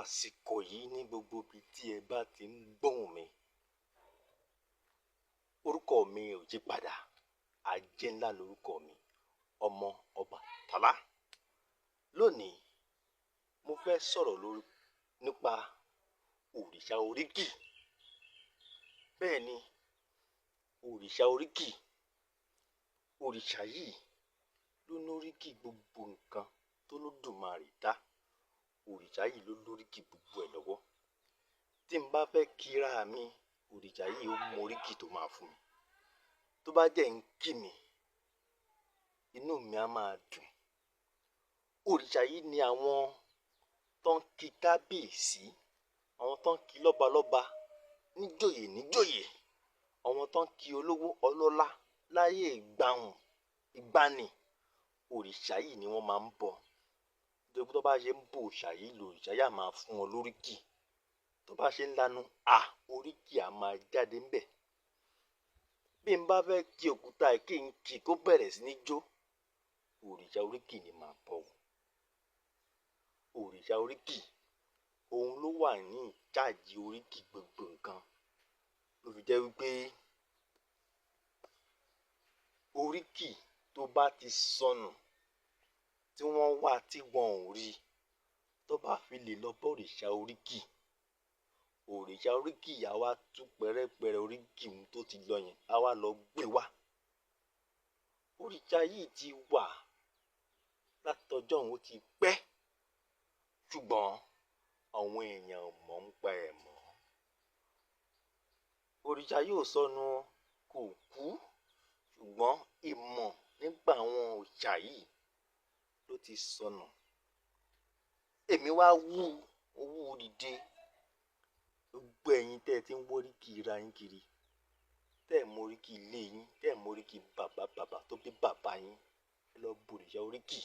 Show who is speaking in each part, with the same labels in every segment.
Speaker 1: àsìkò yìí ní gbogbo ibi tí ẹ bá ti ń gbóhùn mi. Orúkọ mi ò yí padà, Ajénlá lorúkọ mi, ọmọ Ọbàtálá. Lónìí, mo fẹ́ sọ̀rọ̀ nípa òrìṣà oríkì. Bẹ́ẹ̀ni, òrìṣà oríkì. Òrìṣà yìí ló lóríkì gbogbo nǹkan tó lódùmarè dá. Òrìṣà yìí ló lóríkì gbogbo ẹ̀ lọ́wọ́. Tí n bá fẹ́ kíra mi, òrìṣà yìí ó mọ oríkì tó máa fún mi. Tó bá jẹ́ ń kí mi, inú mi á máa dùn. Òrìṣà yìí ni àwọn tó ń kí kábíyèsí, àwọn tó ń kí lọ́balọ́ba, níjòyè níjòyè, àwọn tó ń kí olówó ọlọ́lá láyé ìgbàanì. Òrìṣà yìí ni wọ́n máa ń bọ. Nítorí tó bá ṣe ń bọ òrìṣà yìí, lòrìṣà yà máa fún wọn lóríkì. Tó bá ṣe ń lanu, oríkì á máa jáde ńbẹ̀. Bí n bá fẹ́ kí òkúta kí n kí kó bẹ̀rẹ̀ sí ní jó, òrìṣà oríkì ni màá bọ̀. Òrìṣà oríkì, òun ló wà ní ìjáàjì oríkì gbogbo nǹkan. Ló fi jẹ́ wípé oríkì tó bá ti sọnù, tí wọ́n wá tí wọn ò rí, tó bá fi lè lọ bá òrìṣà oríkì, òrìṣà oríkì á wá tú pẹ̀rẹ́pẹ̀rẹ́ oríkì tó ti lọ yẹn, á wá lọ gbé wá. Òrìṣà yìí ti wà látọjọ́ òun, ó ti pẹ́, ṣùgbọ́n àwọn èèyàn ò mọ̀ nípa ẹ̀ mọ́. Òrìṣà yìí ò sọnù, kò kú, ṣùgbọ́n ìmọ̀ nípa àwọn òrìṣà yìí ló ti sọnù. Èmi wá wú dìde. Gbogbo ẹ̀yin tẹ́ ẹ ti ń wóríkì ra yín kiri, tẹ́ ẹ mọ oríkì ilé yín, tẹ́ ẹ mọ oríkì bàbá tó bí bàbá yín, ẹ lọ bọ òrìṣà oríkì.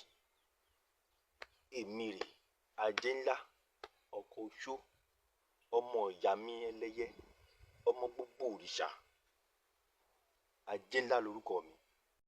Speaker 1: Èmi rè, Ajénlá, ọkọ oṣó, ọmọ ìyá mi ẹlẹ́yẹ, ọmọ gbogbo òrìṣà. Ajénlá lorúkọ mi.